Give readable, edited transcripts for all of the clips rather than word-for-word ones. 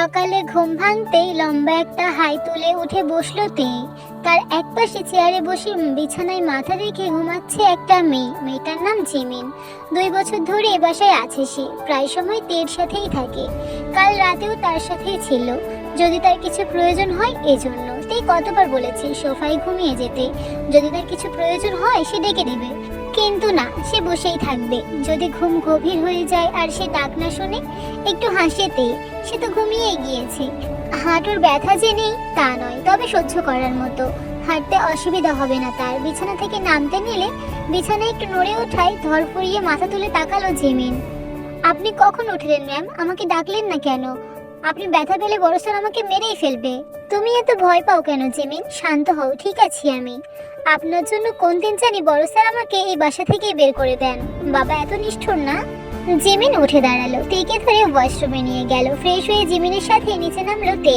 সকালে ঘুম ভাঙতেই লম্বা একটা হাই তুলে উঠে বসলো তে। তার একপাশে চেয়ারে বসে বিছানায় মাথা রেখে ঘুমাচ্ছে একটা মেয়ে। মেয়েটার নাম জিমিন। 2 বছর ধরে এ বাসায় আছে সে। প্রায় সময় তের সাথেই থাকে। কাল রাতেও তার সাথেই ছিল, যদি তার কিছু প্রয়োজন হয় এজন্য। তে কতবার বলেছে সোফায় ঘুমিয়ে যেতে, যদি তার কিছু প্রয়োজন হয় সে ডেকে দেবে। কিন্তু না, সে বসেই থাকবে। যদি ঘুম গভীর হয়ে যায় আর সে ডাক না শোনে, একটু হাসিতে সে তো ঘুমিয়ে গিয়েছে। হাঁটুর ব্যথা যে নেই তা নয়, তবে সহ্য করার মতো। হাঁটতে অসুবিধা হবে না তার। বিছানা থেকে নামতে নিলে বিছানায় একটু নড়ে ওঠায় ধরফরিয়ে মাথা তুলে তাকালো জিমিন। আপনি কখন উঠলেন ম্যাম? আমাকে ডাকলেন না কেন? আপনি ব্যথা পেলে বড় স্যার আমাকে মেরেই ফেলবে। তুমি এত ভয় পাও কেন জিমিন? শান্ত হও, ঠিক আছি আমি। আপনার জন্য কোন দিন জানি বড় স্যার আমাকে এই বাসা থেকেই বের করে দেন। বাবা এত নিষ্ঠুর না। জিমিন উঠে দাঁড়ালো, তেকে ধরে ওয়াশরুমে নিয়ে গেল। ফ্রেশ হয়ে জিমিনের সাথে নিচে নামলো তে।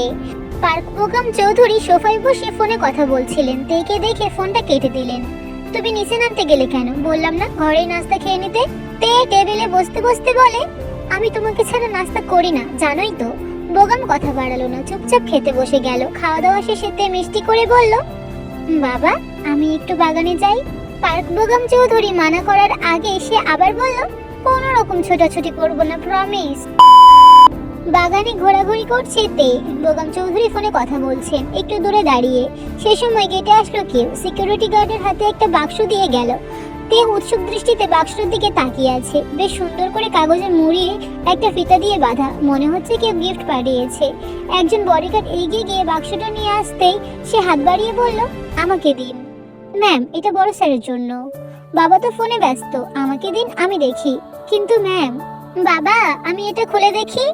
পার্ক বোগাম চৌধুরী সোফায় বসে ফোনে কথা বলছিলেন। তেকে দেখে ফোনটা কেটে দিলেন। তুমি নিচে নামতে গেলে কেন? বললাম না ঘরেই নাস্তা খেয়ে নিতে। তে টেবিলে বসতে বসতে বলে, আমি তোমাকে ছাড়া নাস্তা করি না, জানোই তো। বোগাম কথা বাড়ালো না, চুপচাপ খেতে বসে গেল। খাওয়া দাওয়া শেষে তে মিষ্টি করে বলল, বাবা আমি একটু বাগানে যাই। পার্ক বোগাম চৌধুরী মানা করার আগে সে আবার বলল, কোনো রকম ছোটাছুটি করবো না, প্রমিস। বাগানে ঘোরাঘুরি করছে তে। বোগাম চৌধুরী ফোনে কথা বলছেন একটু দূরে দাঁড়িয়ে। সে সময় গেটে আসলো কেউ। সিকিউরিটি গার্ডের হাতে একটা বাক্স দিয়ে গেল। তে উৎসুক দৃষ্টিতে বাক্সটার দিকে তাকিয়ে আছে। বেশ সুন্দর করে কাগজে মুড়িয়ে একটা ফিতা দিয়ে বাঁধা, মনে হচ্ছে কেউ গিফট পাঠিয়েছে। একজন বডিগার্ড এগিয়ে গিয়ে বাক্সটা নিয়ে আসতেই সে হাত বাড়িয়ে বলল, আমাকে দিন। ম্যাম এটা বড় স্যারের জন্য। বাবা তো ফোনে ব্যস্ত, আমাকে দিন আমি দেখি। কিন্তু ম্যাম। বাবা আমি এটা খুলে দেখি।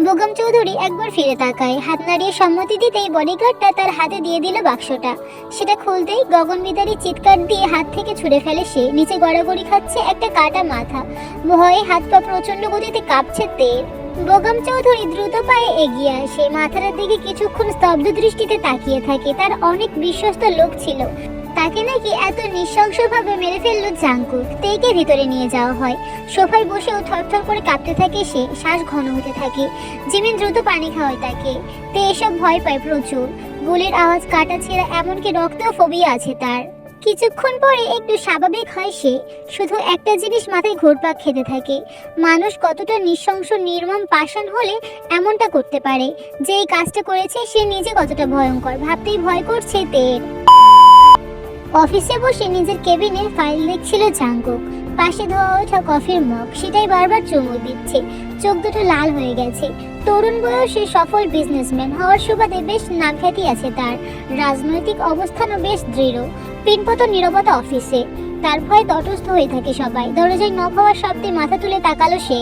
বোগাম চৌধুরী একবার ফিরে তাকায়, হাত নাড়িয়ে সম্মতি দিতেই বডিগার্ডটা তার হাতে দিয়ে দিল বাক্সটা। সেটা খুলতেই গগনবিদারী চিৎকার দিয়ে হাত থেকে ছুঁড়ে ফেলে সে। নিচে গড়াগড়ি খাচ্ছে একটা কাটা মাথা। ভয়ে হাত পা প্রচন্ড গতিতে কাঁপছে তের। বোগাম চৌধুরী দ্রুত পায়ে এগিয়ে আসে, মাথার দিকে কিছুক্ষণ স্তব্ধ দৃষ্টিতে তাকিয়ে থাকে। তার অনেক বিশ্বস্ত লোক ছিল, তাকে নাকি এত নৃশংসভাবে মেরে ফেললো জাঙ্কুক। তেকে ভিতরে নিয়ে যাওয়া হয়। সোফায় বসেও থরথর করে কাঁপতে থাকে সে, শ্বাস ঘন হতে থাকে। জিমিন দ্রুত পানি খাওয়ায় তাকে। তে এসব ভয় পায় প্রচুর। গুলির আওয়াজ, কাটা ছেঁড়া, এমনকি রক্তেও ফোবিয়া আছে তার। কিছুক্ষণ পরে একটু স্বাভাবিক হয় সে। শুধু একটা জিনিস মাথায় ঘুরপাক খেতে থাকে, মানুষ কতটা নৃশংস, নির্মম, পাষাণ হলে এমনটা করতে পারে। যে এই কাজটা করেছে সে নিজে কতটা ভয়ঙ্কর, ভাবতেই ভয় করছে তের। অফিসে বসে নিজের কেবিনে ফাইল দেখছিল জাঙ্কুক। পাশে ধোয়া ওঠা কফির মগ, সেটাই বারবার চুমুক দিচ্ছে। চোখ দুটো লাল হয়ে গেছে। তরুণ বয়সে সফল বিজনেসম্যান হওয়ার সুবাদে বেশ নামখ্যাতি আছে তার। রাজনৈতিক অবস্থানও বেশ দৃঢ়। পিনপত নীরবতা অফিসে। তার ভয়ে তটস্থ হয়ে থাকে সবাই। দরজায় নক হওয়ার শব্দে মাথা তুলে তাকালো সে।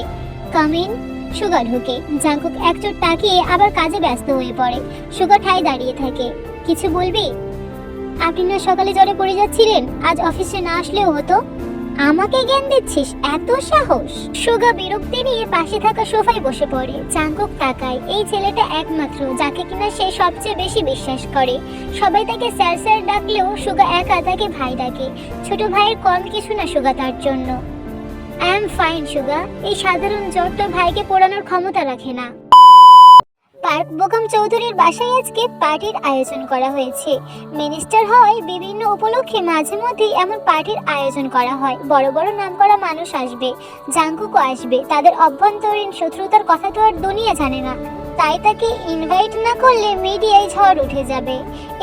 কামিন। সুগা ঢোকে। জাঙ্কুক একচোট তাকিয়ে আবার কাজে ব্যস্ত হয়ে পড়ে। সুগা ঠায় দাঁড়িয়ে থাকে। কিছু বলবি? আপনি না সকালে জ্বরে পড়ে যাচ্ছিলেন, আজ অফিসে না আসলেও হতো। আমাকে জ্ঞান দিচ্ছিস? এত সাহস! সুগা বিরক্তি নিয়ে পাশে থাকা সোফায় বসে পড়ে। জাঙ্কুক তাকায়। এই ছেলেটা একমাত্র যাকে কিনা সে সবচেয়ে বেশি বিশ্বাস করে। সবাই তাকে স্যার স্যার ডাকলেও সুগা একা তাকে ভাই ডাকে। ছোট ভাইয়ের কম কিছু না সুগা তার জন্য। আই এম ফাইন সুগা। এই সাধারণ জ্বর তো ভাইকে পোড়ানোর ক্ষমতা রাখে না। পার্ক বোগাম চৌধুরীর বাসায় আজকে পার্টির আয়োজন করা হয়েছে। মিনিস্টার হওয়ায় বিভিন্ন উপলক্ষে মাঝে মধ্যে এমন পার্টির আয়োজন করা হয়। বড় বড় নামকরা মানুষ আসবে, জাঙ্কুকও আসবে। তাদের অভ্যন্তরীণ শত্রুতার কথা তো আর দুনিয়া জানে না, তাই তাকে ইনভাইট না করলে মিডিয়ায় ঝড় উঠে যাবে।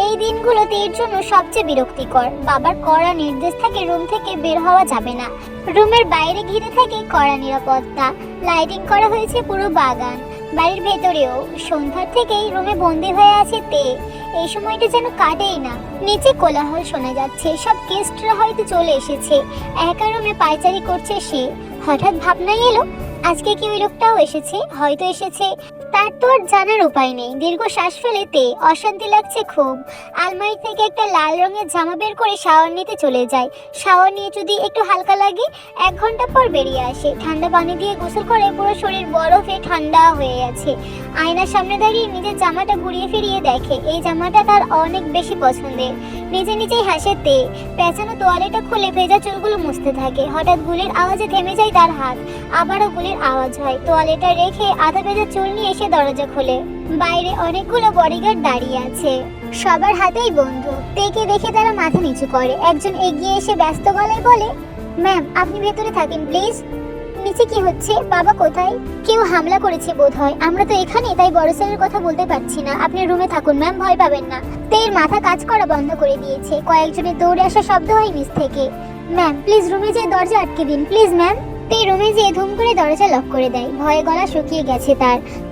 এই দিনগুলোতে এর জন্য সবচেয়ে বিরক্তিকর। বাবার কড়া নির্দেশ থাকে রুম থেকে বের হওয়া যাবে না। রুমের বাইরে ঘিরে থাকে কড়া নিরাপত্তা। লাইটিং করা হয়েছে পুরো বাগান। বাড়ির ভেতরেও সন্ধ্যার থেকেই রুমে বন্দি হয়ে আছে তে। এই সময়টা যেন কাটেই না। নিচে কোলাহল শোনা যাচ্ছে, সব গেস্টরা হয়তো চলে এসেছে। একা রুমে পায়চারি করছে সে। হঠাৎ ভাবনাই এলো, আজকে কি ওই লোকটাও এসেছে? হয়তো এসেছে, তার তো আর জানার উপায় নেই। দীর্ঘ শ্বাস ফেলে তে অশান্তি লাগছে খুব। আলমারি থেকে একটা লাল রঙের জামা বের করে শাওয়ার নিতে চলে যায়। শাওয়ার নিয়ে যদি একটু হালকা লাগে 1 ঘন্টা পর বেরিয়ে আসে। ঠান্ডা পানি দিয়ে গোসল করে পুরো শরীর বরফে ঠান্ডা হয়ে গেছে। আয়নার সামনে দাঁড়িয়ে নিজের জামাটা ঘুরিয়ে ফিরিয়ে দেখে এই জামাটা তার অনেক বেশি পছন্দের। নিজে নিজেই হাসে তে। পেঁচানো তোয়ালেটা খুলে ভেজা চুলগুলো মুছতে থাকে। হঠাৎ গুলির আওয়াজে থেমে যায় তার হাত। আবারও গুলির আওয়াজ হয়। তোয়ালেটা রেখে আধা ভেজা চুল নিয়ে সে দরজা খোলে। বাইরে অনেকগুলো বডিগার্ড দাঁড়িয়ে আছে, সবার হাতেই বন্দুক। তেকে দেখে তারা মাথা নিচু করে। একজন এগিয়ে এসে ব্যস্ত গলায় বলে, ম্যাম আপনি ভেতরে থাকেন প্লিজ। নিচে কি হচ্ছে? বাবা কোথায়? কেউ হামলা করেছে বোধহয়। আমরা তো এখানে, তাই বড় স্যারের কথা বলতে পারছি না। আপনি রুমে থাকুন ম্যাম, ভয় পাবেন না। তের মাথা কাজ করা বন্ধ করে দিয়েছে। কয়েকজনের দৌড়ে আসা শব্দ হয় নিচ থেকে। ম্যাম প্লিজ রুমে যেয়ে দরজা আটকে দিন প্লিজ ম্যাম। তে রুমে যেয়ে ধুম করে দরজা লক করে দেয়। ভয়ে গলা শুকিয়ে গেছে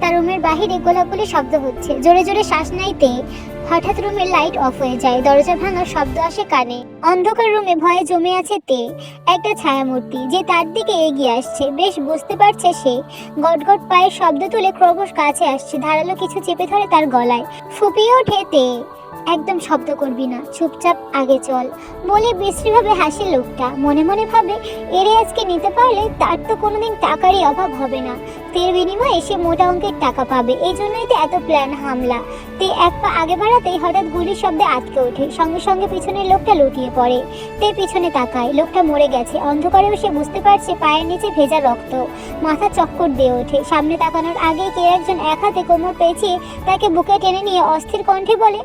তার রুমের বাহিরে গোলাগুলি শব্দ হচ্ছে। জোরে জোরে শ্বাস নাইতে হঠাৎ রুমের লাইট অফ হয়ে যায়। দরজা ভাঙার শব্দ আসে কানে। অন্ধকার রুমে ভয়ে জমে আছে তে। একটা ছায়ামূর্তি যে তার দিকে এগিয়ে আসছে। বেশ বুঝতে পারছে সে। গটগট পায়ের শব্দ তুলে ক্রমশ কাছে আসছে। ধারালো কিছু চেপে ধরে তার গলায়। ফুপিয়ে ওঠে তে। একদম শব্দ করবি না, চুপচাপ আগে চল বলে বিশ্রীভাবে হাসে লোকটা। মনে মনে ভাবে, এরে আজকে নিতে পারলে তার তো কোনোদিন টাকারই অভাব হবে না। তের বিনিময়ে সে মোটা অঙ্কের টাকা পাবে। এই জন্যই তো এত প্ল্যান হামলা। তে এক পা আগে বাড়াতেই হঠাৎ গুলির শব্দে আটকে ওঠে। সঙ্গে সঙ্গে পিছনের লোকটা লুটিয়ে পড়ে। তে পিছনে তাকায়, লোকটা মরে গেছে। অন্ধকারেও সে বুঝতে পারছে পায়ের নিচে ভেজা রক্ত। মাথা চক্কর দিয়ে ওঠে। সামনে তাকানোর আগে কে একজন এক হাতে কোমর পেঁচিয়ে তাকে বুকে টেনে নিয়ে অস্থির কণ্ঠে বলে,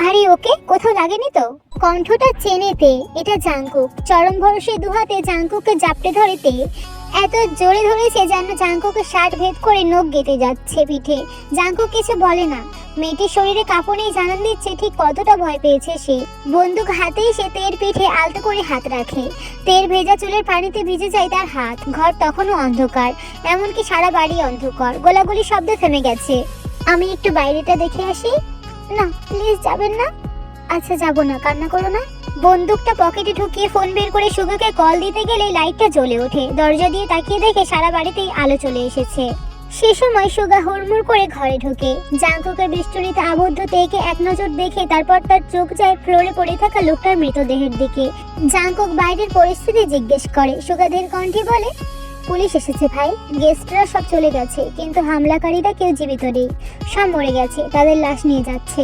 আরে ওকে কোথাও লাগেনি তো? কণ্ঠটা চেনেতে। এটা জাংকুক। চরম ভরসে দুহাতে জাংকুককে জাপটে ধরেতে এত জোরে ধরেছে যেন জাংকুকের শার্ট ভেদ করে নখ গেটে যাচ্ছে পিঠে। জাংকুক কিছু বলে না। মেয়েটির শরীরে কাঁপুনেই জানান দিচ্ছে ঠিক কতটা ভয় পেয়েছে সে। বন্দুক হাতেই সে তের পিঠে আলতো করে হাত রাখে। তের ভেজা চুলের পানিতে ভিজে যায় তার হাত। ঘর তখনও অন্ধকার, এমনকি সারা বাড়ি অন্ধকার। গোলাগুলি শব্দ থেমে গেছে। আমি একটু বাইরেটা দেখে আসি। না প্লিজ যাবেন না। আচ্ছা যাবো না, কান্না করো না। বন্দুকটা পকেটে ঢুকিয়ে ফোন বের করে সুগাকে কল দিতে গেলে লাইটটা জ্বলে ওঠে। দরজা দিয়ে তাকিয়ে দেখে সারা বাড়িতেই আলো চলে এসেছে। সে সময় সুগা হুড়মুড় করে ঘরে ঢোকে। জাংকুকের বিষ্টনীতে আবদ্ধ তেকে এক নজর দেখে তারপর তার চোখ যায় ফ্লোরে পড়ে থাকা লোকটার মৃতদেহের দিকে। জাংকুক বাইরের পরিস্থিতি জিজ্ঞেস করে। সুগাদের কণ্ঠে বলে, পুলিশ এসেছে ভাই। গেস্টরা সব চলে গেছে, কিন্তু হামলাকারীরা কেউ জীবিত নেই। সব মরে গেছে, তাদের লাশ নিয়ে যাচ্ছে।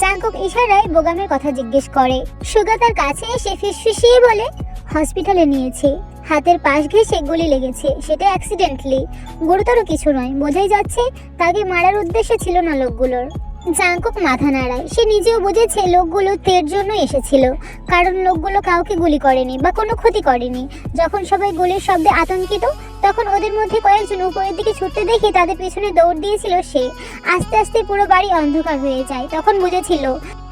জাংকুক ইশারায় বোগামের কথা জিজ্ঞেস করে। সুগা তার কাছে এসে ফিসফিসিয়ে বলে, হসপিটালে নিয়েছে। হাতের পাশ ঘেঁষে গুলি লেগেছে, সেটা অ্যাক্সিডেন্টলি, গুরুতর কিছু নয়। বোঝাই যাচ্ছে তাকে মারার উদ্দেশ্য ছিল না লোকগুলোর। জাংকুক মাথা নাড়ায়। সে নিজেও বুঝেছে লোকগুলো তের জন্য এসেছিল, কারণ লোকগুলো কাউকে গুলি করেনি বা কোনো ক্ষতি করেনি। যখন সবাই গুলির শব্দে আতঙ্কিত, তখন ওদের মধ্যে কয়েকজন উপরের দিকে ছুটতে দেখে তাদের পিছনে দৌড় দিয়েছিল সে। আস্তে আস্তে পুরো বাড়ি অন্ধকার হয়ে যায়। তখন বুঝেছিল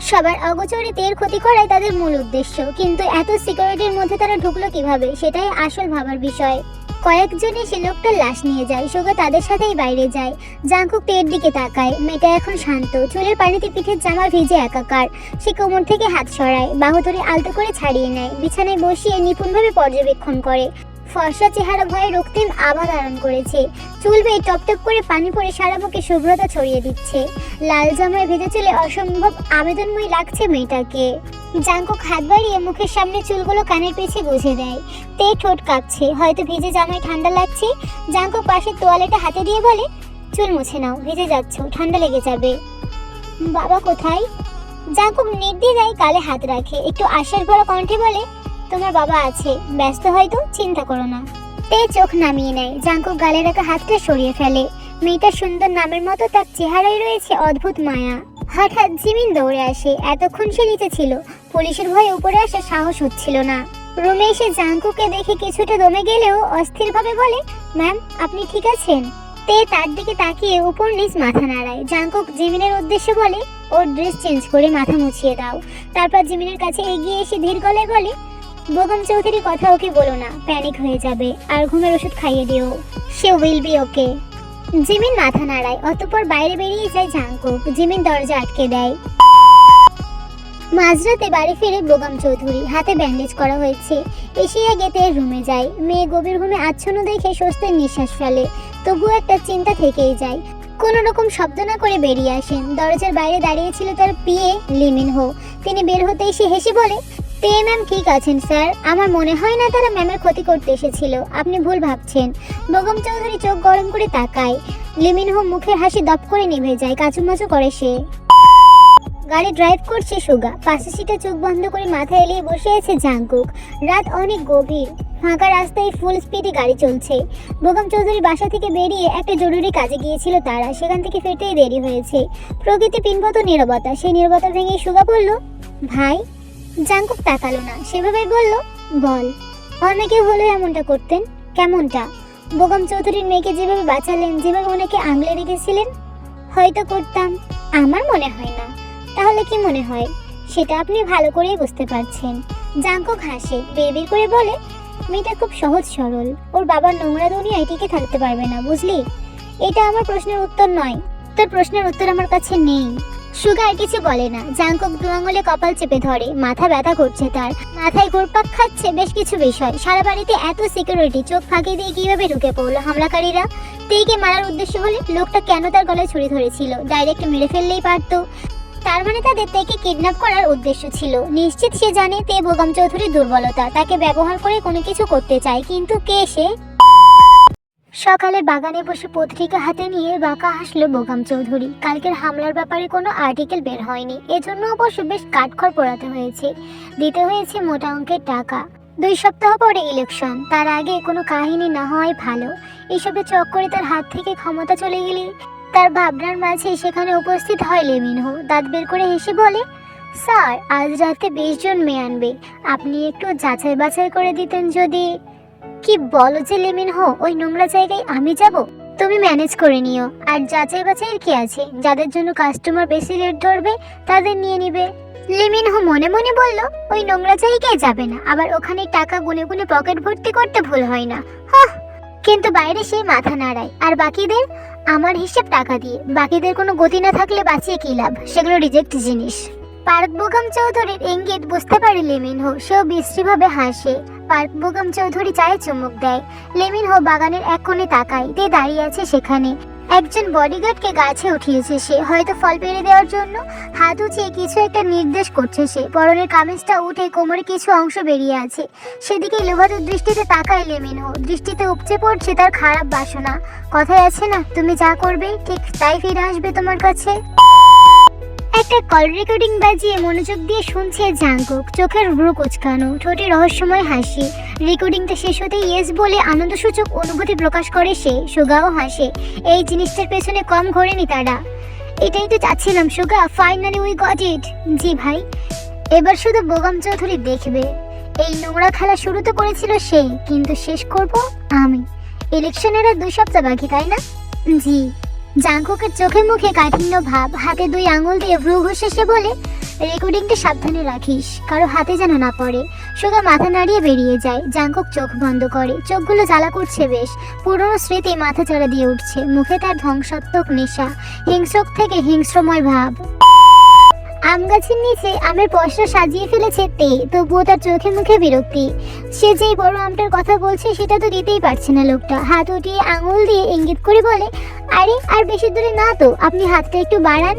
সবার অগোচরে তের ক্ষতি করাই তাদের মূল উদ্দেশ্য। কিন্তু এত সিকিউরিটির মধ্যে তারা ঢুকলো কিভাবে, সেটাই আসল ভাবার বিষয়। কয়েকজন এসে লোকটার লাশ নিয়ে যায়। সুগা তাদের সাথেই বাইরে যায়। জাংকুক তের দিকে তাকায়। মেয়েটা এখন শান্ত। চুলের পানিতে পিঠের জামা ভিজে একাকার। সে কোমর থেকে হাত সরায়, বাহু ধরে আলতো করে ছাড়িয়ে নেয়। বিছানায় বসিয়ে নিপুণভাবে পর্যবেক্ষণ করে। ফর্সা চেহারা ভয়ে রক্তিম আভা ধারণ করেছে। চুল বেয়ে টপ টপ করে পানি পড়ে সারা বুকে শুভ্রতা ছড়িয়ে দিচ্ছে। লাল জামায় ভেজে চুলে অসম্ভব আবেদনময় লাগছে মেয়েটাকে। জাংকুক হাত বাড়িয়ে মুখের সামনে চুলগুলো কানের পেছে গুঁজে দেয়। তে ঠোঁট কাঁপছে, হয়তো ভিজে জামায় ঠান্ডা লাগছে। জাংকুক পাশের তোয়ালেটা হাতে দিয়ে বলে, চুল মুছে নাও, ভিজে যাচ্ছ, ঠান্ডা লেগে যাবে। বাবা কোথায়? জাংকুক নির্দ্বিধায় গালে হাত রাখে। একটু আশ্বাস ভরা কণ্ঠে বলে, তোমার বাবা আছে, ব্যস্ত হয়তো, চিন্তা করো না। তে চোখ নামিয়ে নেয়। জাংকুক গালে রাখা হাতটা সরিয়ে ফেলে। মেয়েটার সুন্দর নামের মতো তার চেহারায় রয়েছে অদ্ভুত মায়া। হঠাৎ জিমিন দৌড়ে আসে। এতক্ষণ সে নিচে ছিল, পুলিশের ভয়ে উপরে আসার সাহস হচ্ছিল না। রুমে এসে জাংকুকে দেখে কিছুটা দমে গেলেও অস্থিরভাবে বলে, ম্যাম আপনি ঠিক আছেন? তে তার দিকে তাকিয়ে উপর নিচ মাথা নাড়ায়। জাংকুক জিমিনের উদ্দেশ্যে বলে, ওর ড্রেস চেঞ্জ করে মাথা মুছিয়ে দাও। তারপর জিমিনের কাছে এগিয়ে এসে ধীর গলায় বলে, বোগাম চৌধুরীর কথা ওকে বলো না, প্যানিক হয়ে যাবে। আর ঘুমের ওষুধ খাইয়ে দিও, সে উইল বি ওকে। জিমিন মাথা নাড়ায়। অতঃপর বাইরে বেরিয়ে যায় জাংকুক। জিমিন দরজা আটকে দেয়। মাঝরাতে বাড়ি ফিরে বোগাম চৌধুরী। হাতে ব্যান্ডেজ করা হয়েছে। এসে আগে তের রুমে যায়। মেয়ে গভীর ঘুমে আচ্ছন্ন দেখে স্বস্তির নিঃশ্বাস ফেলে। তবুও একটা চিন্তা থেকেই যায়। কোনো রকম শব্দ না করে বেরিয়ে আসেন। দরজার বাইরে দাঁড়িয়েছিল তার পিএ লিমিনহো। তিনি বের হতেই সে হেসে বলে, তে ম্যাম ঠিক আছেন স্যার। আমার মনে হয় না তারা ম্যামের ক্ষতি করতে এসেছিল, আপনি ভুল ভাবছেন। বোগাম চৌধুরী চোখ গরম করে তাকায়। লিমিনহো মুখের হাসি দপ করে নিভে যায়। কাচুমাচু করে সে। গাড়ি ড্রাইভ করছে সুগা, পাশে সিটে চোখ বন্ধ করে মাথা এলিয়ে বসে আছে জাংকুক। রাত অনেক গভীর, ফাঁকা রাস্তায় ফুল স্পিডে গাড়ি চলছে। বেগম চৌধুরী বাসা থেকে বেরিয়ে একটা জরুরি কাজে গিয়েছিল তারা, সেখান থেকে ফিরতেই দেরি হয়েছে। প্রকৃতি পিনপত নীরবতা, সেই নীরবতা ভেঙে সুগা বলল, ভাই। জাংকুক তাকালো না, সেভাবেই বলল, বল। অন্য কেউ হলে এমনটা করতেন? কেমনটা? বেগম চৌধুরীর মেয়েকে যেভাবে বাঁচালেন, যেভাবে ওনাকে আঙলে রেখেছিলেন? হয়তো করতাম। আমার মনে হয় না। তাহলে কি মনে হয়? সেটা আপনি ভালো করেই বুঝতে পারছেন। জাংকুক হাসে, বেবির করে বলে, মেয়েটা খুব সহজ সরল, ওর বাবার নোংরা দুনিয়ায় টিকে থাকতে পারবে না, বুঝলি? এটা আমার প্রশ্নের উত্তর নয়। তোর প্রশ্নের উত্তর আমার কাছে নেই। সুগা আর কিছু বলে না। জাংকুক দু আঙুলে কপাল চেপে ধরে, মাথা ব্যথা করছে তার, মাথায় ঘুরপাক খাচ্ছে বেশ কিছু বিষয়। সারা বাড়িতে এত সিকিউরিটি, চোখ ফাঁকি দিয়ে কিভাবে ঢুকে পড়লো হামলাকারীরা? তেইকে মারার উদ্দেশ্য হলে লোকটা কেন তার গলায় ছুরি ধরেছিল? ডাইরেক্ট মেরে ফেললেই পারতো। তার মানে তাদের তেকে কিডন্যাপ করার উদ্দেশ্য ছিল। নিশ্চিত সে জানে তে বেগম চৌধুরীর দুর্বলতা, তাকে ব্যবহার করে কোনো কিছু করতে চায়। কিন্তু কে সে? সকালে বাগানে বসে পত্রিকা হাতে নিয়ে বাঁকা হাসলো বেগম চৌধুরী। কালকের হামলার ব্যাপারে কোনো আর্টিকেল বের হয়নি, এজন্য অবশ্য বেশ কাঠখড় পোড়াতে হয়েছে, দিতে হয়েছে মোটা অঙ্কের টাকা। 2 সপ্তাহ পরে ইলেকশন, তার আগে কোনো কাহিনী না হওয়াই ভালো। এসবে চক্করে তার হাত থেকে ক্ষমতা চলে গেলে তার ভাবনার মাঝে সেখানে উপস্থিত হয় লেমিনহো। দাঁত বের করে হেসে বলে, স্যার আজ রাতে 20 জন মেয়ে আনবে, আপনি একটু যাচাই বাছাই করে দিতেন যদি। কি বলো যে লেমিনহো, ওই নোংরা জায়গায় আমি যাব? তুমি ম্যানেজ করে নিও। আর যাচাই বাছাইয়ের কি আছে? যাদের জন্য কাস্টমার বেশি রেট ধরবে তাদের নিয়ে নিবে। লেমিনহো মনে মনে বলল, ওই নোংরা জায়গায় যাবে না, আবার ওখানে টাকা গুনে গুনে পকেট ভর্তি করতে ভুল হয় না। হাহ। কিন্তু বাইরে সে মাথা নাড়ায়। আর বাকিদের? আমার হিসেব টাকা দিয়ে, বাকিদের কোনো গতি না থাকলে বাঁচিয়ে কি লাভ? সেগুলো রিজেক্ট জিনিস। পার্ক বেগম চৌধুরীর ইঙ্গিত বুঝতে পারে লেমিনহো, সেও বিশ্রীভাবে হাসে। পার্ক বেগম চৌধুরী চায়ে চুমুক দেয়। লেমিনহো বাগানের এক কোণে তাকায়, তে দাঁড়িয়ে আছে সেখানে। একজন বডিগার্ডকে গাছে উঠিয়েছে সে, হয়তো ফল পেড়ে দেওয়ার জন্য। হাত উঁচিয়ে কিছু একটা নির্দেশ করছে সে। পরনের কামিজটা উঠে কোমরে কিছু অংশ বেরিয়ে আছে, সেদিকে লোভাতুর দৃষ্টিতে তাকায় লেমিনহো। দৃষ্টিতে উপচে পড়ছে তার খারাপ বাসনা। কথায় আছে না, তুমি যা করবে ঠিক তাই ফিরে আসবে তোমার কাছে। একটা কল রেকর্ডিং বাজিয়ে মনোযোগ দিয়ে শুনছে জাংকুক, চোখের ভ্রু কুচকানো, ঠোঁটে রহস্যময় হাসি। রেকর্ডিংটা শেষ হতেই ইয়েস বলে আনন্দসূচক অনুভূতি প্রকাশ করে সে। সুগাও হাসে। এই জিনিসটার পেছনে কম ঘোরেনি তারা। এটাই তো চাচ্ছিলাম সুগা, ফাইনালি উই গট ইট। জি ভাই। এবার শুধু বেগম চৌধুরী দেখবে। এই নোংরা খেলা শুরু তো করেছিল সে, কিন্তু শেষ করব আমি। ইলেকশনের আর 2 সপ্তাহ বাকি, তাই না? জি। জাংকুকের চোখে মুখে কাঠিন্য ভাব, হাতে 2 আঙুল দিয়ে ভ্রু ঘষে সে বলে, রেকর্ডিংটা সাবধানে রাখিস, কারো হাতে যেন না পড়ে। সুগা মাথা নাড়িয়ে বেরিয়ে যায়। জাংকুক চোখ বন্ধ করে, চোখগুলো জ্বালা করছে বেশ। পুরনো স্মৃতি মাথা চাড়া দিয়ে উঠছে, মুখে তার ধ্বংসাত্মক নেশা, হিংস্রক থেকে হিংস্রময় ভাব। আম গাছের নিচে আমের পসরা সাজিয়ে ফেলেছে তে, তবুও তার চোখে মুখে বিরক্তি। সে যেই বড় আমটার কথা বলছে সেটা তো দিতেই পারছে না লোকটা। হাত উঠিয়ে আঙুল দিয়ে ইঙ্গিত করে বলে, আরে আর বেশি দূরে না তো, আপনি হাতটা একটু বাড়ান।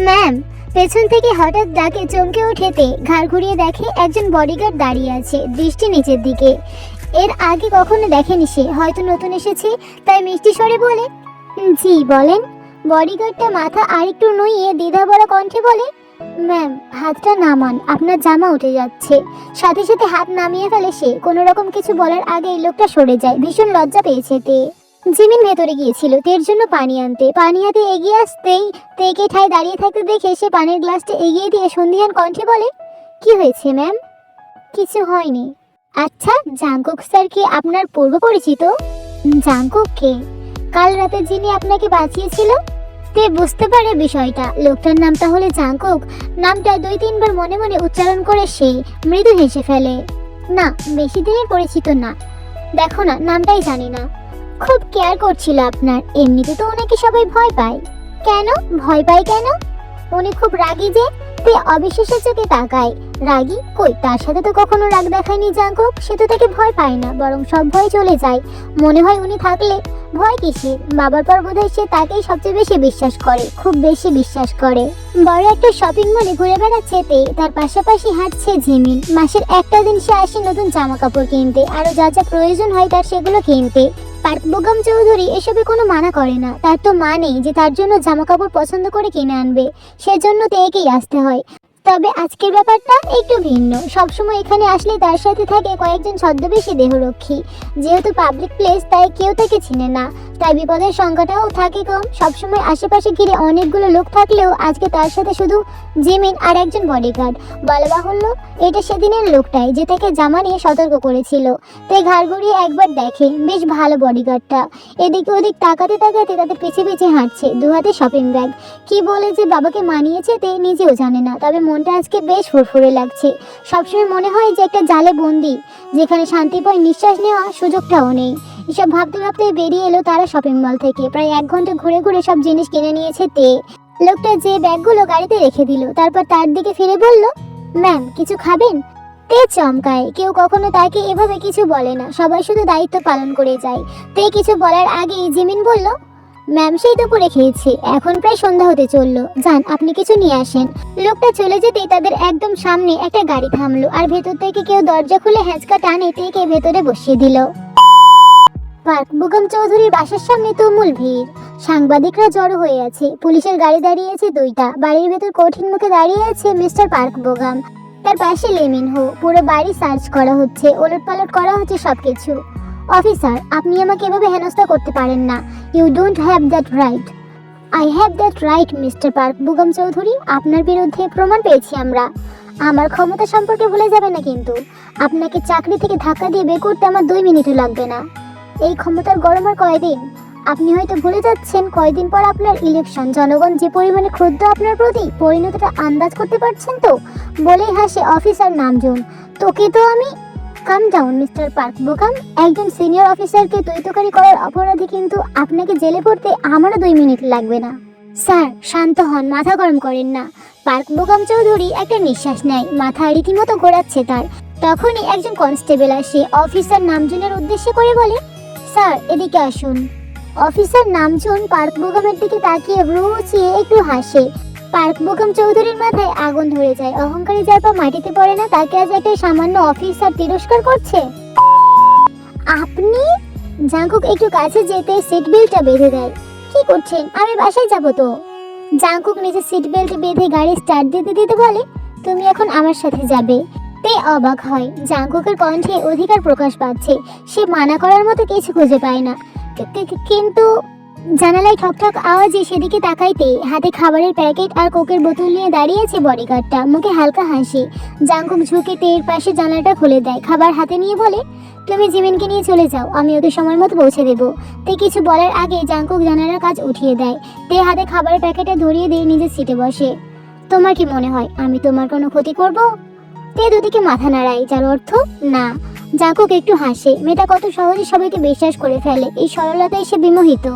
ম্যাম। পেছন থেকে হঠাৎ ডাকে চমকে ওঠে তে, ঘাড় ঘুরিয়ে দেখে একজন বডিগার্ড দাঁড়িয়ে আছে, দৃষ্টি নিচের দিকে। এর আগে কখনো দেখেনি সে, হয়তো নতুন এসেছে, তাই মিষ্টি স্বরে বলে, জি বলেন। বডিগার্ডটা মাথা আরেকটু নইয়ে দ্বিধা ভরা কণ্ঠে বলে, ম্যাম হাতটা নামান, আপনার জামা উঠে যাচ্ছে। সাথে সাথে হাত নামিয়ে ফেলে সে। কোনো রকম কিছু বলার আগেই লোকটা সরে যায়। ভীষণ লজ্জা পেয়েছে তে। জিমিন ভেতরে গিয়েছিল তের জন্য পানি আনতে। পানি হাতে এগিয়ে আসতেই তেকে ঠায় দাঁড়িয়ে থাকতে দেখে সে পানির গ্লাসটা এগিয়ে দিয়ে সন্ধিহান কণ্ঠে বলে, কি হয়েছে ম্যাম? কিছু হয়নি। আচ্ছা, জাংকুক স্যার কি আপনার পূর্ব পরিচিত? জাংকুক কে? কাল রাতে যিনি আপনাকে বাঁচিয়েছিল। তে বুঝতে পারে বিষয়টা, লোকটার নাম তাহলে জাংকুক। নামটা 2-3 বার মনে মনে উচ্চারণ করে সে মৃদু হেসে ফেলে। না, বেশি দিনের পরিচিত না। দেখো না, নামটাই জানি না। খুব কেয়ার করছিল আপনার। এমনিতে তো ওনাকে সবাই ভয় পায়। কেন ভয় পায় কেন? উনি খুব রাগী যে। তে অবিশ্বাসের চোখে তাকায়। রাগী? কই, তার সাথে তো কখনো রাগ দেখায়নি জাংকুক। সে তো তাকে ভয় পায় না, বরং সব ভয় চলে যায়। মনে হয় উনি থাকলে ভয় কিসের? বাবার পর বোধহয় সে তাকেই সবচেয়ে বেশি বিশ্বাস করে, খুব বেশি বিশ্বাস করে। বড় একটা শপিং মলে ঘুরে বেড়াচ্ছে তে, তার পাশাপাশি হাঁটছে জিমিন। মাসের একটা দিন সে আসে নতুন জামা কাপড় কিনতে, আরো যা যা প্রয়োজন হয় তার সেগুলো কিনতে। পার্ক বোগাম চৌধুরী এসবে কোনো মানা করে না। তার তো নেই যে তার জন্য জামা কাপড় পছন্দ করে কিনে আনবে, সেজন্য তেকেই আসতে হয়। তবে আজকের ব্যাপারটা একটু ভিন্ন। সবসময় এখানে আসলে তার সাথে থাকে কয়েকজন ছদ্মবেশী দেহরক্ষী। যেহেতু পাবলিক প্লেস, তাই কেউ তাকে চিনে না, তাই বিপদের সংখ্যাটাও থাকে কম। সবসময় আশেপাশে ঘিরে অনেকগুলো লোক থাকলেও আজকে তার সাথে শুধু জিমিন আর একজন বডিগার্ড। বলা বাহুল্য, এটা সেদিনের লোকটাই যে তাকে জামা নিয়ে সতর্ক করেছিল। তাই ঘাড় ঘুরিয়ে একবার দেখে, বেশ ভালো বডিগার্ডটা। এদিকে ওদিক তাকাতে তাকাতে তাদের পিছে পিছে হাঁটছে, দু হাতে শপিং ব্যাগ। কি বলে যে বাবাকে মানিয়েছে তে নিজেও জানে না। তবে মনটা আজকে বেশ ফুরফুরে লাগছে। সবসময় মনে হয় যে একটা জালে বন্দি, যেখানে শান্তিময় নিঃশ্বাস নেওয়া সুযোগটাও নেই। এসব ভাবতে ভাবতে বেরিয়ে এলো তারা শপিং মল থেকে। প্রায় 1 ঘন্টা ঘুরে ঘুরে সব জিনিস কিনে নিয়েছে তে। লোকটা যে ব্যাগগুলো গাড়িতে রেখে দিল, তারপর তার দিকে ফিরে বলল, ম্যাম কিছু খাবেন? তে চমকায়। কেউ কখনো তাকে এভাবে কিছু বলে না, সবাই শুধু দায়িত্ব পালন করে যায়। তে কিছু বলার আগেই জিমিন বলল, ম্যাম সেই দুপুরে খেয়েছি, এখন প্রায় সন্ধ্যা হতে চললো, যান আপনি কিছু নিয়ে আসেন। লোকটা চলে যেতেই তাদের একদম সামনে একটা গাড়ি থামলো, আর ভেতর থেকে কেউ দরজা খুলে হ্যাঁচকা টানে তেকে ভেতরে বসিয়ে দিল। পার্ক বোগাম চৌধুরীর বাসার সামনে তুমুল ভিড়। সাংবাদিকরা জড়ো হয়ে আছে, পুলিশের গাড়ি দাঁড়িয়ে আছে 2টা। বাড়ির ভেতর কঠিন মুখে দাঁড়িয়ে আছে মিস্টার পার্ক বোগাম, তার পাশে লেমিনহো। পুরো বাড়ি সার্চ করা হচ্ছে, ওলটপালট করা হচ্ছে সবকিছু। অফিসার, আপনি আমাকে এভাবে হেনস্থা করতে পারেন না। You don't have that right. I have that right mister পার্ক বোগাম চৌধুরী। আপনার বিরুদ্ধে প্রমাণ পেয়েছি আমরা। আমার ক্ষমতা সম্পর্কে ভুলে যাবে না কিন্তু। আপনাকে চাকরি থেকে ধাক্কা দিয়ে বের করতে আমার 2 মিনিটও লাগবে না। এই ক্ষমতার গরম আর কয়দিন? আপনি হয়তো ভুলে যাচ্ছেন কয়দিন পর আপনার ইলেকশন। জনগণ যে পরিমাণে ক্ষুব্ধ আপনার প্রতি, পরিণতিটা আন্দাজ করতে পারছেন তো? বলেই হাসে অফিসার নামজুন। তোকে তো আমি। কাম ডাউন মিস্টার পার্ক বোগাম। একজন সিনিয়র অফিসারকে দ্বৈতকারী করার অপরাধে কিন্তু আপনাকে জেলে পড়তে আমারও 2 মিনিট লাগবে না। স্যার শান্ত হন, মাথা গরম করেন না। পার্ক বোগাম চৌধুরী একটা নিঃশ্বাস নেয়, মাথা রীতিমতো ঘোরাচ্ছে তার। তখনই একজন কনস্টেবল আসে, অফিসার নামজুনের উদ্দেশ্য করে বলে, স্যার এদিকে আসুন। অফিসার নামজুন পার্ক বোগামের দিকে তাকিয়ে ভ্রু উঁচিয়ে একটু হাসে। পার্ক বোগাম চৌধুরীর মাথায় আগুন ধরে যায়। অহংকারী যার পা মাটিতে পড়ে না, তাকে আজ একটা সামান্য অফিসার তিরস্কার করছে। আপনি? জাঙ্কুক একটু কাছে যেতে সিট বেল্টটা বেঁধে দেয়। কি করছেন? আমি বাসায় যাব তো। জাঙ্কুক নিজে সিট বেল্ট বেঁধে গাড়ি স্টার্ট দিতে দিতে বলে, তুমি এখন আমার সাথে যাবে। তে অবাক হয়, জাঙ্কুকের কণ্ঠে অধিকার প্রকাশ পাচ্ছে। সে মানা করার মতো কিছু খুঁজে পায় না। কিন্তু জানালায় ঠকঠক আওয়াজে সেদিকে তাকাইতে হাতে খাবারের প্যাকেট আর কোকের বোতল নিয়ে দাঁড়িয়ে আছে বডিগার্ডটা, মুখে হালকা হাসি। জাঙ্কুক ঝুঁকে তের পাশে জানালাটা খুলে দেয়, খাবার হাতে নিয়ে বলে, তুমি জিমিনকে নিয়ে চলে যাও, আমি ওদের সময় মতো পৌঁছে দেবো। তে কিছু বলার আগে জাঙ্কুক জানালার কাজ উঠিয়ে দেয়। তে হাতে খাবারের প্যাকেটটা ধরিয়ে দিয়ে নিজের সিটে বসে। তোমার কি মনে হয় আমি তোমার কোনো ক্ষতি করব? তে দুদিকে মাথা নাড়ায়, যার অর্থ না। জাঙ্কুক একটু হাসে। মেয়েটা কত সহজে সবাইকে বিশ্বাস করে ফেলে, এই সরলতায় সে বিমোহিত।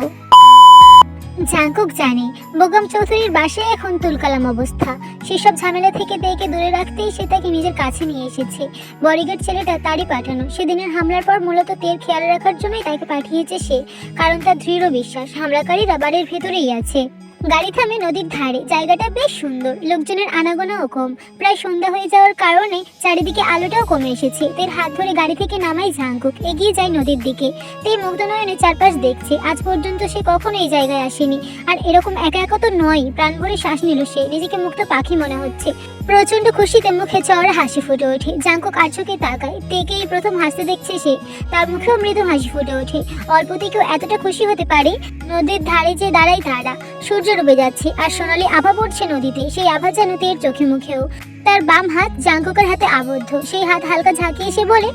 জাঙ্কুক জানে বোগাম চৌধুরীর বাসায় এখন তুলকালাম অবস্থা। সেসব ঝামেলা থেকে তেকে দূরে রাখতেই সে তাকে নিজের কাছে নিয়ে এসেছে। বডিগার্ড ছেলেটা তারই পাঠানো। সেদিনের হামলার পর মূলত তের খেয়াল রাখার জন্যই তাকে পাঠিয়েছে সে, কারণ তার দৃঢ় বিশ্বাস হামলাকারীরা বাড়ির ভেতরেই আছে। গাড়ি থামে নদীর ধারে। জায়গাটা বেশ সুন্দর, লোকজনের আনাগোনাও কম। প্রায় সন্ধ্যা হয়ে যাওয়ার কারণে চারিদিকে আলোটাও কমে এসেছে। তের হাত ধরে গাড়ি থেকে নামাই জাঙ্কুক, এগিয়ে যায় নদীর দিকে। তে মুগ্ধ নয়নে চারপাশ দেখছে। আজ পর্যন্ত সে কখনো এই জায়গায় আসেনি, আর এরকম একা একা তো নয়। প্রাণ ভরে শ্বাস নিল সে, নিজেকে মুক্ত পাখি মনে হচ্ছে। প্রচন্ড খুশিতে মুখে চওড়া হাসি ফুটে ওঠে। জাঙ্কুক আর চোখে তাকায়, তেকে এই প্রথম হাসতে দেখছে সে। তার মুখেও মৃদু হাসি ফুটে ওঠে। অল্পতে কেউ এতটা খুশি হতে পারে? নদীর ধারে যে দাঁড়ায় তারা, সূর্য ডুবে যাচ্ছে আর সোনালি আভা পড়ছে নদীতে। সেই আভা যেন তের চোখে মুখেও। তার বাম হাত জাঙ্কুকের হাতে আবদ্ধ। সেই হাত হালকা ঝাঁকিয়ে সে বলে,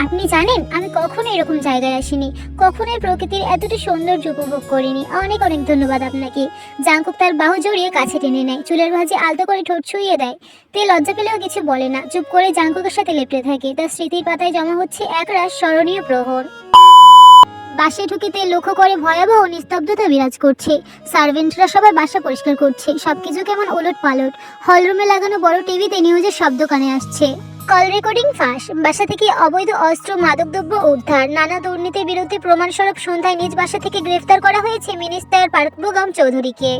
আপনি জানেন আমি কখনো এরকম জায়গায় আসিনি, কখনোই প্রকৃতির এতটা সৌন্দর্য উপভোগ করিনি। অনেক অনেক ধন্যবাদ আপনাকে। জাঙ্কুক তার বাহু জড়িয়ে কাছে টেনে নেয়, চুলের ভাঁজে আলতো করে ঠোঁট ছুঁয়ে দেয়। তে লজ্জা পেলেও কিছু বলে না, চুপ করে জাঙ্কুকের সাথে লেপ্টে থাকে। তার স্মৃতির পাতায় জমা হচ্ছে একরাশ স্মরণীয় প্রহর। বাসায় ঢুকিতে লক্ষ্য করে ভয়াবহ নিস্তব্ধতা বিরাজ করছে। সার্ভেন্টরা সবাই বাসা পরিষ্কার করছে। সবকিছু কেমন ওলট পালট। হলরুমে লাগানো বড় টিভিতে নিউজের শব্দ কানে আসছে। কল রেকর্ডিং ফাঁস। বাসা থেকে অবৈধ অস্ত্র, মাদকদ্রব্য উদ্ধার। নানা দুর্নীতির বিরুদ্ধে প্রমাণস্বরূপ সন্ধ্যায় নিজ বাসা থেকে গ্রেফতার করা হয়েছে মিনিস্টার পার্ক বোগাম চৌধুরীকে।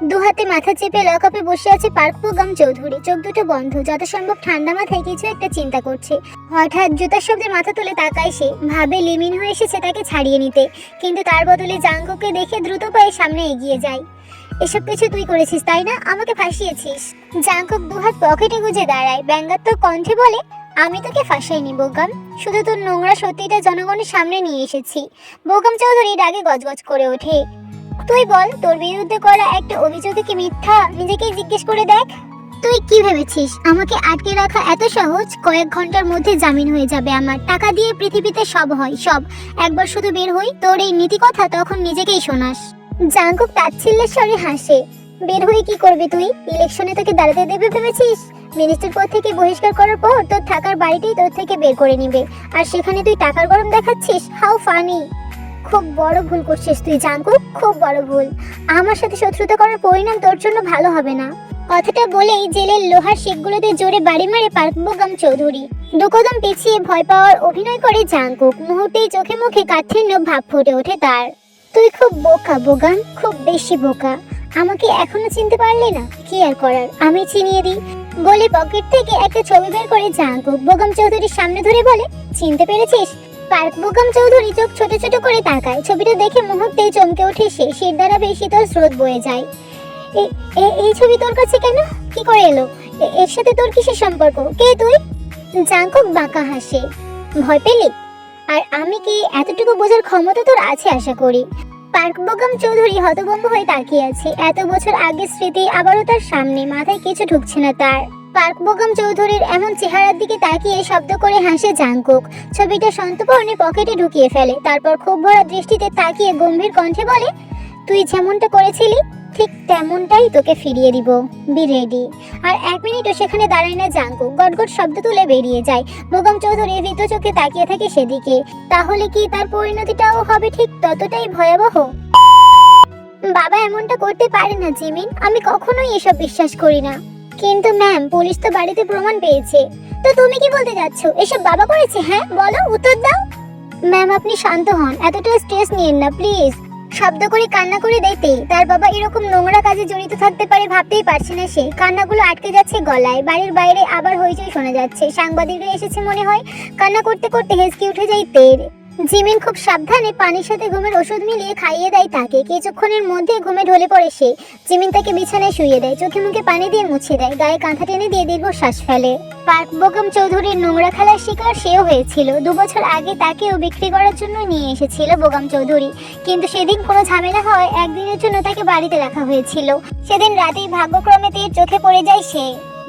দু হাতে মাথা চেপে লকআপে বসে আছে পার্কবোগাম চৌধুরী। চোখ দুটো বন্ধ, যত সম্ভব ঠান্ডা মাথায় কিছু একটা চিন্তা করছে। হঠাৎ জুতার শব্দে মাথা তুলে তাকায় সে, ভাবে লিমিন হয়ে এসেছে তাকে ছাড়িয়ে নিতে, কিন্তু তার বদলে জাঙ্কুককে দেখে দ্রুত পায়ে সামনে এগিয়ে যায়। এসব কিছু তুই করেছিস তাই না? আমাকে ফাঁসিয়েছিস। জাঙ্কুক দুহাত পকেটে গুজে দাঁড়ায়, ব্যঙ্গাত্মক কণ্ঠে বলে, আমি তোকে ফাঁসাইনি বোগাম, শুধু তোর নোংরা সত্যিটা জনগণের সামনে নিয়ে এসেছি। বোগাম চৌধুরী রাগে গজগজ করে ওঠে, তুই বল তোর বিরুদ্ধে করা একটা অভিযোগে কি মিথ্যা? নিজেকেই জিজ্ঞেস করে দেখ। তুই কি ভেবেছিস আমাকে আটকে রাখা এত সহজ? কয়েক ঘন্টার মধ্যে জামিন হয়ে যাবে আমার। টাকা দিয়ে পৃথিবীতে সব হয়, সব। একবার শুধু বের হই, তোর এই নীতি কথা তখন নিজেকেই শোনাস। জাঙ্কুক তাচ্ছিল্যের স্বরে হাসে, বের হয়ে কি করবি তুই? ইলেকশনে তোকে দাঁড়াতে দেবে ভেবেছিস? মিনিস্টার পদ থেকে বহিষ্কার করার পর তোর থাকার বাড়িটাই তোর থেকে বের করে নিবে, আর সেখানে তুই টাকার গরম দেখাচ্ছিস? How funny! খুব বড় ভুল করছিস তুই জাঙ্কুক, খুব বড় ভুল। আমার সাথে শত্রুতা করার পরিণাম তোর জন্য ভালো হবে না। কথাটা বলেই জেলের লোহার শিকগুলোতে জোরে বাড়ি মারে পার্কবোগাম চৌধুরী। দুকদম পিছিয়ে ভয় পাওয়ার অভিনয় করে জাঙ্কুক। মুহূর্তেই চোখে মুখে কাঠিন্য ভাব ফুটে ওঠে তার। তুই খুব বোকা বোগাম, খুব বেশি বোকা। আমাকে এখনো চিনতে পারলে না? কি আর করার, আমি চিনিয়ে দিই। বলে পকেট থেকে একটা ছবি বের করে জাঙ্কুক বোগাম চৌধুরীর সামনে ধরে বলে, চিনতে পেরেছিস? পার্কবোগাম চৌধুরী চোখ ছোট ছোট করে তাকায়। ছবিটা দেখে মুহূর্তেই চমকে ওঠে সে। শির দ্বারা বেশি তোর স্রোত বয়ে যায়। এই ছবি তোর কাছে কেন? কি করে এলো? এর সাথে তোর কিসের সম্পর্ক? কে তুই? জাঙ্কুক বাঁকা হাসে, ভয় পেলি? আর আমি কি এতটুকু বোঝার ক্ষমতা তোর আছে আশা করি। পার্কবোগাম চৌধুরী হতভম্ব হয়ে তাকিয়ে আছে। এত বছর আগের স্মৃতি আবারও তার সামনে, মাথায় কিছু ঢুকছে না তার। পার্কবোগাম চৌধুরীর এমন চেহারার দিকে তাকিয়ে শব্দ করে হাসে জাঙ্কুক। ছবিটা সন্তর্পণে পকেটে ঢুকিয়ে ফেলে, তারপর খুব ভরা দৃষ্টিতে তাকিয়ে গম্ভীর কণ্ঠে বলে, তুই যেমনটা করেছিলি ঠিক তেমনটাই তোকে ফিরিয়ে দিব, বি রেডি। আর এক মিনিটও সেখানে দাঁড়ায় না জাঙ্কুক, গটগট শব্দ তুলে বেরিয়ে যায়। বোগাম চৌধুরী ভীত চোখে তাকিয়ে থাকে সেদিকে। তাহলে কি তার পরিণতিটাও হবে ঠিক ততটাই ভয়াবহ? বাবা এমনটা করতে পারে না জিমিন, আমি কখনোই এসব বিশ্বাস করি না। কিন্তু ম্যাম, পুলিশ তো বাড়িতে প্রমাণ পেয়েছে। তো তুমি কি বলতে যাচ্ছ এসব বাবা করেছে? হ্যাঁ বলো, উত্তর দাও। ম্যাম আপনি শান্ত হন, এতটা স্ট্রেস নিয়েন না প্লিজ। শব্দ করে কান্না করে দিতে তার বাবা এরকম নোংরা কাজে জড়িত থাকতে পারে ভাবতেই পারছে না সে। কান্নাগুলো আটকে যাচ্ছে গলায়। বাড়ির বাইরে আবার হইচই শোনা যাচ্ছে। সাংবাদিকরা এসেছে মনে হয়। কান্না করতে করতে হেঁচকি উঠে যায় তের। জিমিন খুব সাবধানে পানির সাথে ঘুমের ওষুধ মিলিয়ে খাইয়ে দেয় তাকে। কিছুক্ষণের মধ্যে ঘুমে ঢলে পড়ে সে। জিমিন তাকে বিছানায় শুইয়ে দেয়, চোখে মুখে পানি দিয়ে মুছে দেয়, গায়ে কাঁথা টেনে দিয়ে দীর্ঘশ্বাস ফেলে। পার্কবোগাম চৌধুরীর নোংরা খেলার শিকার সেও হয়েছিল। 2 বছর আগে তাকেও বিক্রি করার জন্য নিয়ে এসেছিল বোগাম চৌধুরী, কিন্তু সেদিন কোনো ঝামেলা হয় একদিনের জন্য তাকে বাড়িতে রাখা হয়েছিল। সেদিন রাতেই ভাগ্যক্রমে তের চোখে পড়ে যায় সে।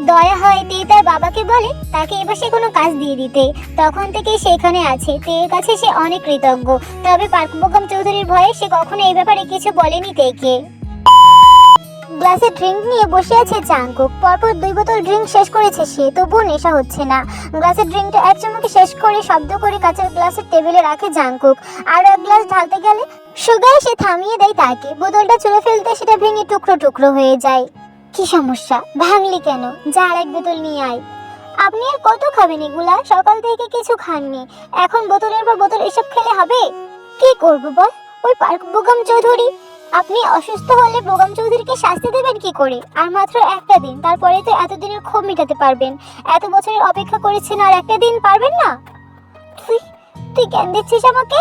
দয়া হয় তে তার বাবাকে বলে তাকে এবার সে কোনো কাজ দিয়ে দিতে। তখন থেকে সেখানে আছে। তের কাছে সে অনেক কৃতজ্ঞ। তবে পার্কবোগাম চৌধুরীর ভয়ে সে কখনো এই ব্যাপারে কিছু বলেনি তেকে। গ্লাসে ড্রিঙ্ক নিয়ে বসে আছে জাঙ্কুক। পরপর 2 বোতল ড্রিঙ্ক শেষ করেছে সে, তবুও নেশা হচ্ছে না। গ্লাসের ড্রিঙ্কটা এক চুমুকে শেষ করে শব্দ করে কাঁচের গ্লাসের টেবিলে রাখে জাঙ্কুক। আর এক গ্লাস ঢালতে গেলে সুগা এসে থামিয়ে দেয় তাকে। বোতলটা ছুঁড়ে ফেলতে সেটা ভেঙে টুকরো টুকরো হয়ে যায়। কি সমস্যা, ভাঙলি কেন? যা আর এক বোতল নিয়ে আয়। আপনি আর কত খাবেন এগুলা? সকাল থেকে কিছু খাননি, এখন বোতলের পর বোতল এসব খেলে হবে? কি করবো বল? ওই পার্কবোগাম চৌধুরী। আপনি অসুস্থ হলে বোগাম চৌধুরীকে শাস্তি দেবেন কি করে? আর মাত্র একটা দিন, তারপরে তো এতদিনের ক্ষোভ মেটাতে পারবেন। এত বছরের অপেক্ষা করেছেন, আর একটা দিন পারবেন না? তুই জ্ঞান দিচ্ছিস আমাকে?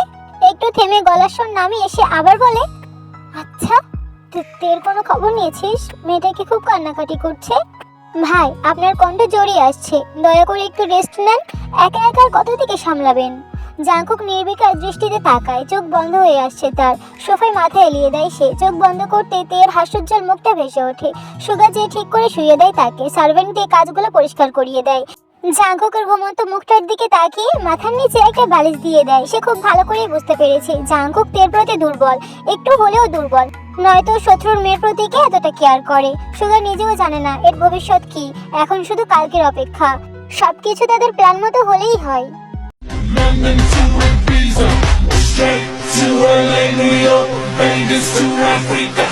একটু থেমে গলার স্বর নামিয়ে এসে আবার বলে, আচ্ছা তের কোনো খবর নিয়েছিস? মেয়েটা কি খুব কান্নাকাটি করছে? ভাই আপনার কণ্ঠ জড়িয়ে আসছে, দয়া করে একটু রেস্ট নেন। একা একা কত থেকে সামলাবেন? জাঙ্কুক নির্বিকার দৃষ্টিতে তাকায়, চোখ বন্ধ হয়ে আসছে তার। সোফায় মাথা এলিয়ে দেয় সে। চোখ বন্ধ করতে তের হাস্যোজ্জ্বল মুখটা ভেসে ওঠে। সুগা যে ঠিক করে শুয়ে দেয় তাকে। সার্ভেন্ট দিয়ে কাজগুলো পরিষ্কার করিয়ে দেয়। জাঙ্কুকের ঘুমন্ত মুখটার দিকে তাকিয়ে মাথার নিচে একটা বালিশ দিয়ে দেয়। সে খুব ভালো করেই বুঝতে পেরেছে জাঙ্কুক তের প্রতি দুর্বল, একটু হলেও দুর্বল। নয়তো শত্রুর মেয়ের প্রতি কে এতটা কেয়ার করে? সুগা নিজেও জানে না এর ভবিষ্যৎ কি। এখন শুধু কালকের অপেক্ষা। সবকিছু তাদের প্ল্যান মতো হলেই হয়। London to Ibiza, straight to LA, New York, Vegas to Africa.